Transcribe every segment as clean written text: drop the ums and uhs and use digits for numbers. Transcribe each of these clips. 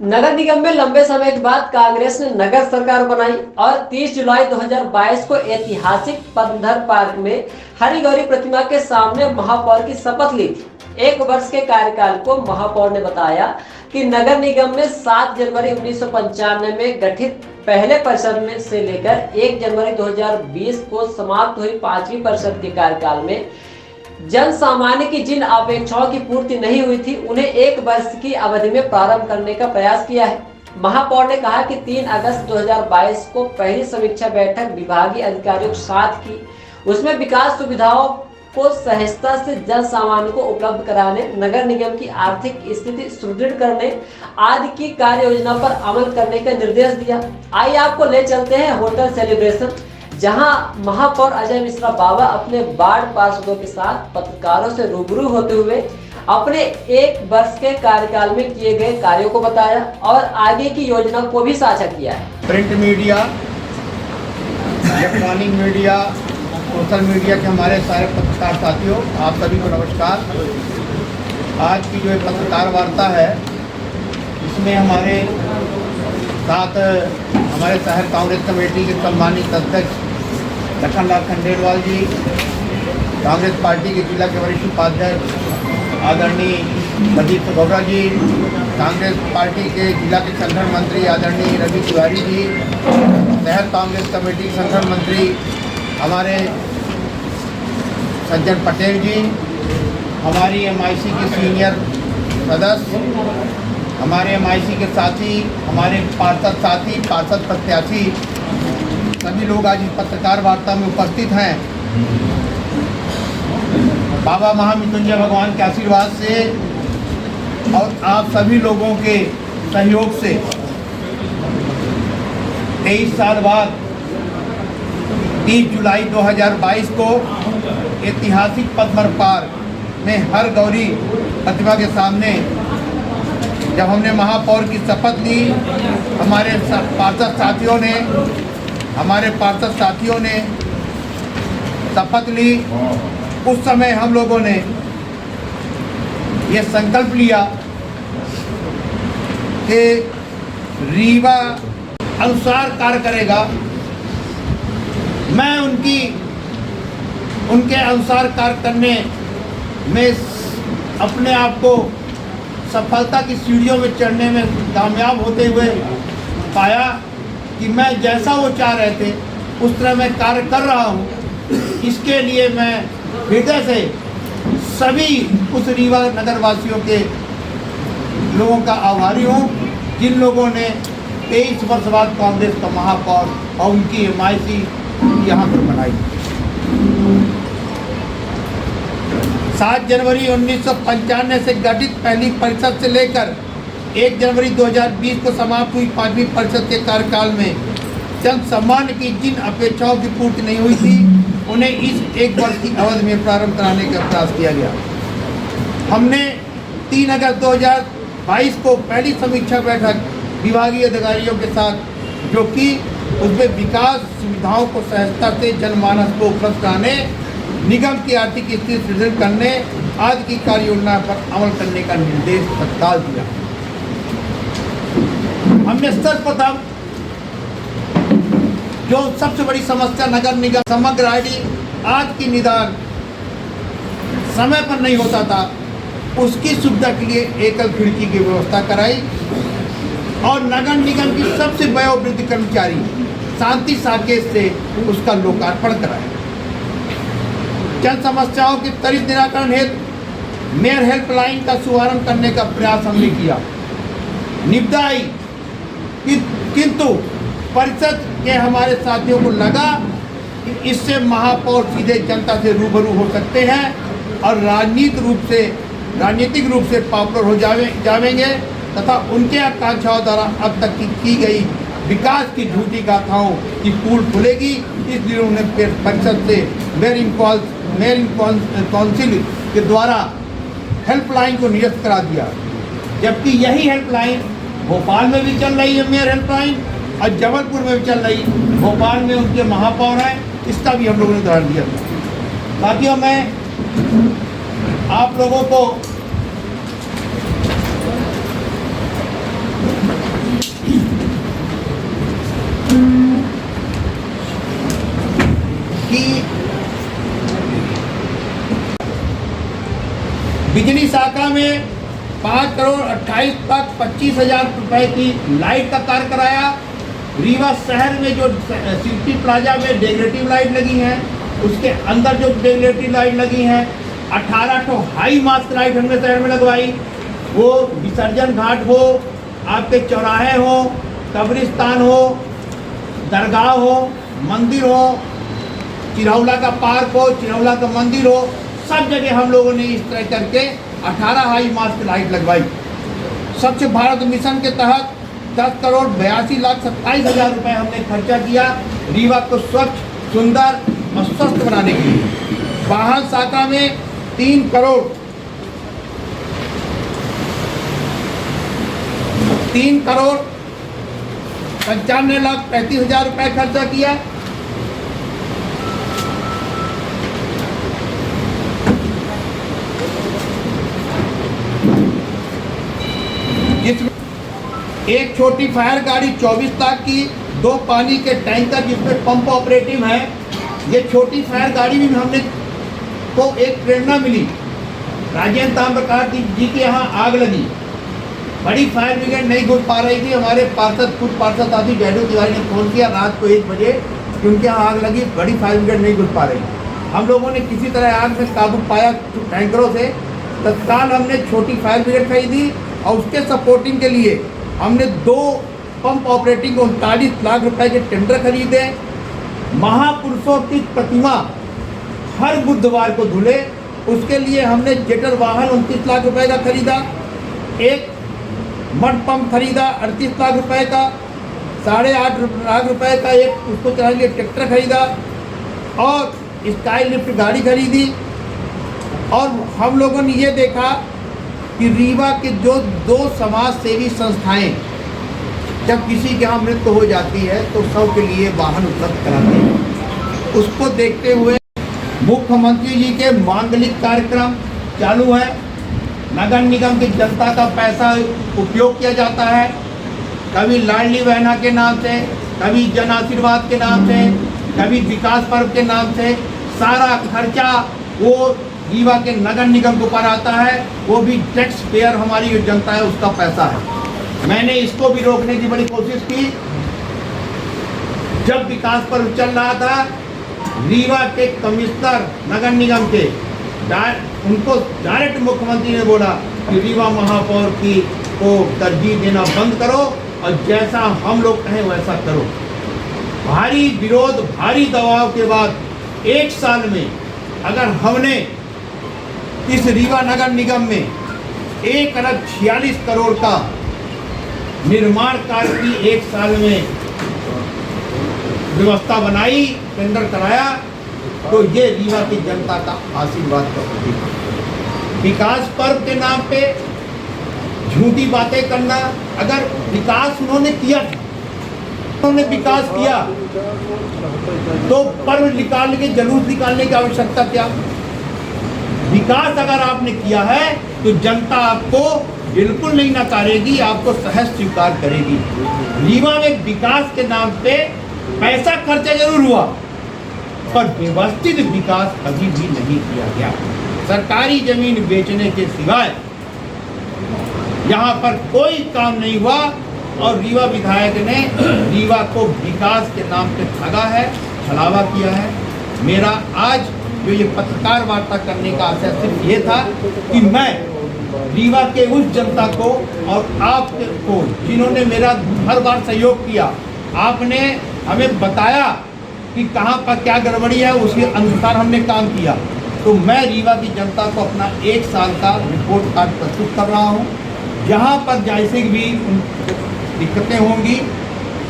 नगर निगम में लंबे समय के बाद कांग्रेस ने नगर सरकार बनाई और 30 जुलाई 2022 को ऐतिहासिक पद्मधर पार्क में हरि गौरी प्रतिमा के सामने महापौर की शपथ ली थी। 1 वर्ष के कार्यकाल को महापौर ने बताया कि नगर निगम में 7 जनवरी 1995 में गठित पहले परिषद में से लेकर 1 जनवरी 2020 को समाप्त हुई 5वीं परिषद के कार्यकाल में जन सामान्य की जिन अपेक्षाओं की पूर्ति नहीं हुई थी उन्हें 1 वर्ष की अवधि में प्रारंभ करने का प्रयास किया है। महापौर ने कहा कि 3 अगस्त 2022 को पहली समीक्षा बैठक विभागीय अधिकारियों के साथ की। उसमें विकास सुविधाओं को सहजता से जन सामान्य को उपलब्ध कराने, नगर निगम की आर्थिक स्थिति सुदृढ़ करने आदि की कार्य योजना पर अमल करने का निर्देश दिया। आइए आपको ले चलते हैं होटल सेलिब्रेशन, जहां महापौर अजय मिश्रा बाबा अपने वार्ड पार्षदों के साथ पत्रकारों से रूबरू होते हुए अपने 1 वर्ष के कार्यकाल में किए गए कार्यों को बताया और आगे की योजना को भी साझा किया है। Print media, electronic media, social media के हमारे सारे पत्रकार साथियों, आप सभी को नमस्कार। आज की जो पत्रकार वार्ता है इसमें हमारे साथ हमारे शहर कांग्रेस कमेटी के सम्मानित अध्यक्ष लखन लाल खंडेलवाल जी, कांग्रेस पार्टी के जिला के वरिष्ठ उपाध्यक्ष आदरणीय प्रदीप गौड़ा जी, कांग्रेस पार्टी के जिला के संगठन मंत्री आदरणीय रवि तिवारी जी, शहर कांग्रेस कमेटी संगठन मंत्री हमारे सज्जन पटेल जी, हमारी MIC के सीनियर सदस्य, हमारे MIC के साथी, हमारे पार्षद साथी, पार्षद प्रत्याशी, सभी लोग आज इस पत्रकार वार्ता में उपस्थित हैं। बाबा महामृत्युंजय भगवान के आशीर्वाद से और आप सभी लोगों के सहयोग से 23 साल बाद 30 जुलाई 2022 को ऐतिहासिक पद्मधर पार्क में हर गौरी प्रतिमा के सामने जब हमने महापौर की शपथ ली, हमारे पार्षद साथियों ने शपथ ली। उस समय हम लोगों ने ये संकल्प लिया कि रीवा अनुसार कार्य करेगा। मैं उनके अनुसार कार्य करने में अपने आप को सफलता की सीढ़ियों में चढ़ने में कामयाब होते हुए पाया कि मैं जैसा वो चाह रहे थे उस तरह मैं कार्य कर रहा हूँ। इसके लिए मैं हृदय से सभी उस रीवा नगर वासियों के लोगों का आभारी हूँ जिन लोगों ने 23 वर्ष बाद कांग्रेस का महापौर और उनकी MIC यहाँ पर बनाई। 7 जनवरी 1995 से गठित पहली परिषद से लेकर 1 जनवरी 2020 को समाप्त हुई 5वीं परिषद के कार्यकाल में जन सामान्य की जिन अपेक्षाओं की पूर्ति नहीं हुई थी उन्हें इस 1 वर्ष की अवधि में प्रारंभ कराने का प्रयास किया गया। हमने 3 अगस्त 2022 को पहली समीक्षा बैठक विभागीय अधिकारियों के साथ जो कि उसमें विकास सुविधाओं को सहजता से जनमानस को उपलब्ध कराने, निगम की आर्थिक स्थिति सुदृढ़ करने आदि की कार्य योजना पर अमल करने का निर्देश तत्काल दिया। हमने सर्वप्रथम जो सबसे बड़ी समस्या नगर निगम समग्र ID आज की निदान समय पर नहीं होता था, उसकी सुविधा के लिए एकल खिड़की की व्यवस्था कराई और नगर निगम की सबसे वयोवृद्ध कर्मचारी शांति साकेत से उसका लोकार्पण कराया। जन समस्याओं के त्वरित निराकरण हेतु मेयर हेल्पलाइन का शुभारंभ करने का प्रयास हमने किया। निविदा आई किंतु परिषद के हमारे साथियों को लगा कि इससे महापौर सीधे जनता से रूबरू हो सकते हैं और राजनीतिक रूप से पॉपुलर हो जावेंगे तथा उनके आकांक्षाओं द्वारा अब तक की गई विकास की झूठी गाथाओं की पूल खुलेगी। इसलिए उन्होंने परिषद से मेयर काउंसिल के द्वारा हेल्पलाइन को निरस्त करा दिया, जबकि यही हेल्पलाइन भोपाल में भी चल रही है मेयर हेल्पलाइन और जबलपुर में भी चल रही। भोपाल में उनके महापौर हैं, इसका भी हम लोगों ने उदाहरण दिया था। बाकी मैं आप लोगों को कि बिजली शाखा में 5,28,25,000 रुपए की लाइट का कार्य कराया। रीवा शहर में जो सिटी प्लाजा में डेकोरेटिव लाइट लगी हैं, उसके अंदर जो डेकोरेटिव लाइट लगी हैं, 18 ठो हाई मास्क लाइट हमने शहर में लगवाई। वो विसर्जन घाट हो, आपके चौराहे हो, कब्रिस्तान हो, दरगाह हो, मंदिर हो, चिरौला का पार्क हो, चिरौला का मंदिर हो, सब जगह हम लोगों ने इस तरह करके 18 हाई मास्क लाइट लगवाई। स्वच्छ भारत मिशन के तहत 10,82,27,000 रुपए हमने खर्चा किया रीवा को स्वच्छ, सुंदर और स्वस्थ बनाने के लिए। वाहन शाखा में 3,95,35,000 रुपए खर्चा किया। जिसमें एक छोटी फायर गाड़ी 24 लाख की, 2 पानी के टैंकर जिसमें पंप ऑपरेटिव है। ये छोटी फायर गाड़ी भी हमने को एक प्रेरणा मिली। राजेंद्र ताम्रकार जी के यहाँ आग लगी, बड़ी फायर ब्रिगेड नहीं घुस पा रही थी। हमारे खुद पार्षद साथी जैडू तिवारी ने फोन किया रात को 1 बजे कि उनके यहाँ आग लगी, बड़ी फायर ब्रिगेड नहीं घुस पा रही। हम लोगों ने किसी तरह आग में काबू पाया टैंकरों से। तत्काल हमने छोटी फायर ब्रिगेड खरीदी और उसके सपोर्टिंग के लिए हमने 2 पंप ऑपरेटिंग 39 लाख रुपए के टेंडर खरीदे। महापुरुषों की प्रतिमा हर बुधवार को धुले, उसके लिए हमने जेटर वाहन 29 लाख रुपए का खरीदा। एक मड पंप खरीदा 38 लाख रुपए का। 8.5 लाख रुपए का एक उसको चलाने के लिए ट्रैक्टर खरीदा और स्काई लिफ्ट गाड़ी खरीदी। और हम लोगों ने ये देखा कि रीवा के जो 2 समाज सेवी संस्थाएं जब किसी के यहाँ मृत्यु हो जाती है तो सबके लिए वाहन उपलब्ध कराते हैं। उसको देखते हुए मुख्यमंत्री जी के मांगलिक कार्यक्रम चालू है। नगर निगम की जनता का पैसा उपयोग किया जाता है, कभी लाडली बहना के नाम से, कभी जन आशीर्वाद के नाम से, कभी विकास पर्व के नाम से। सारा खर्चा वो रीवा के नगर निगम के ऊपर आता है, वो भी टैक्स पेयर हमारी जो जनता है उसका पैसा है। मैंने इसको भी रोकने की बड़ी कोशिश की। जब विकास पर्व चल रहा था, रीवा के कमिश्नर नगर निगम के उनको डायरेक्ट मुख्यमंत्री ने बोला कि रीवा महापौर की को तरजीह देना बंद करो और जैसा हम लोग कहें वैसा करो। भारी विरोध, भारी दबाव के बाद 1 साल में अगर हमने इस रीवा नगर निगम में 1,46 करोड़ का निर्माण कार्य की 1 साल में व्यवस्था बनाई, टेंडर कराया, तो ये रीवा की जनता का आशीर्वाद का प्रतीक है। विकास पर्व के नाम पे झूठी बातें करना, अगर विकास उन्होंने किया था, उन्होंने विकास किया तो पर्व निकालने के जुलूस निकालने की आवश्यकता क्या? विकास अगर आपने किया है तो जनता आपको बिल्कुल नहीं नकारेगी, आपको सहज स्वीकार करेगी। रीवा में विकास के नाम पे पैसा खर्चा जरूर हुआ पर व्यवस्थित विकास कभी भी नहीं किया गया। सरकारी जमीन बेचने के सिवाय यहाँ पर कोई काम नहीं हुआ और रीवा विधायक ने रीवा को विकास के नाम पे ठगा है, छलावा किया है। मेरा आज जो ये पत्रकार वार्ता करने का आशय सिर्फ ये था कि मैं रीवा के उस जनता को और आपको जिन्होंने मेरा हर बार सहयोग किया, आपने हमें बताया कि कहाँ पर क्या गड़बड़ी है, उसके अनुसार हमने काम किया। तो मैं रीवा की जनता को अपना 1 साल का रिपोर्ट कार्ड प्रस्तुत कर रहा हूँ। जहाँ पर जैसे भी दिक्कतें होंगी,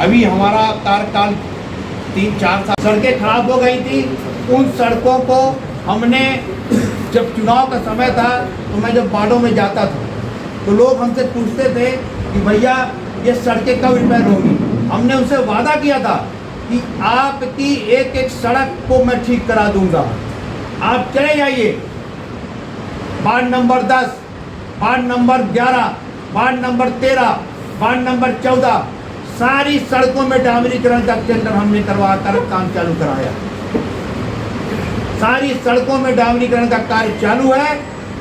अभी हमारा कार्यकाल 3-4 साल, सड़कें खराब हो गई थी, उन सड़कों को हमने, जब चुनाव का समय था तो मैं जब वार्डों में जाता था तो लोग हमसे पूछते थे कि भैया ये सड़कें कब रिपेयर होंगी। हमने उनसे वादा किया था कि आपकी एक सड़क को मैं ठीक करा दूंगा, आप चले जाइए। Ward number 10, ward number 11, ward number 13, ward number 14, सारी सड़कों में डामरीकरण का टेंडर हमने करवा कर काम चालू कराया। सारी सड़कों में डामरीकरण का कार्य चालू है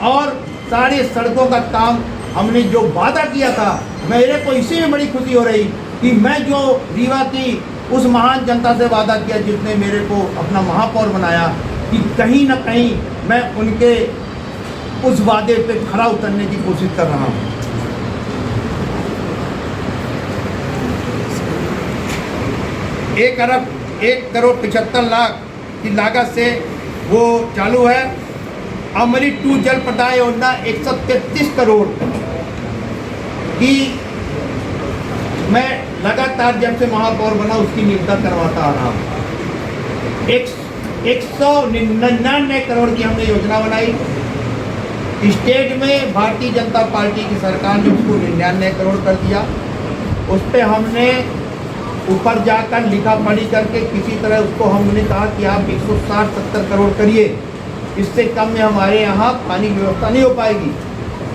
और सारी सड़कों का काम हमने जो वादा किया था, मेरे को इसी में बड़ी खुशी हो रही कि मैं जो रीवा की उस महान जनता से वादा किया जिसने मेरे को अपना महापौर बनाया, कि कहीं ना कहीं मैं उनके उस वादे पे खरा उतरने की कोशिश कर रहा हूँ। 1,75,00,000 की लागत से वो चालू है। अमृत 2 जल प्रदाय योजना 133 करोड़ की मैं लगातार जब से महापौर बना उसकी निविदा करवाता आ रहा हूँ। 199 करोड़ की हमने योजना बनाई। स्टेट में भारतीय जनता पार्टी की सरकार ने उसको 99 करोड़ कर दिया। उस पर हमने ऊपर जाकर लिखा पढ़ी करके किसी तरह उसको हमने कहा कि आप 160-70 करोड़ करिए, इससे कम में हमारे यहाँ पानी की व्यवस्था नहीं हो पाएगी।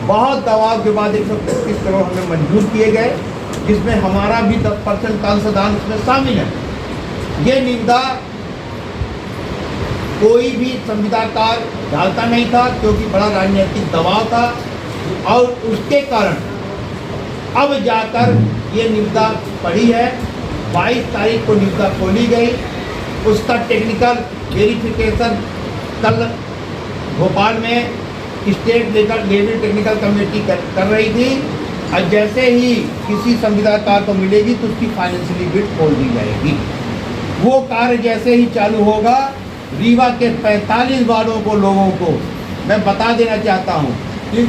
बहुत दबाव के बाद 135 करोड़ हमें मंजूर किए गए, जिसमें हमारा भी 10% का अंशदान उसमें शामिल है। ये निविदा कोई भी संविदाकार डालता नहीं था, क्योंकि बड़ा राजनीतिक दबाव था और उसके कारण अब जाकर ये निविदा पड़ी है। 22 तारीख को निविदा खोली गई, उसका टेक्निकल वेरिफिकेशन कल भोपाल में स्टेट लेवल टेक्निकल कमेटी कर रही थी और जैसे ही किसी संविदाकार को मिलेगी तो उसकी फाइनेंशियली बिड खोल दी जाएगी। वो कार्य जैसे ही चालू होगा, रीवा के 45 वार्डों को लोगों को मैं बता देना चाहता हूँ कि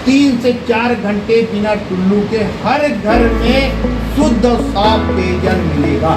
3 से 4 घंटे बिना टुल्लू के हर घर में शुद्ध और साफ पेयजल मिलेगा।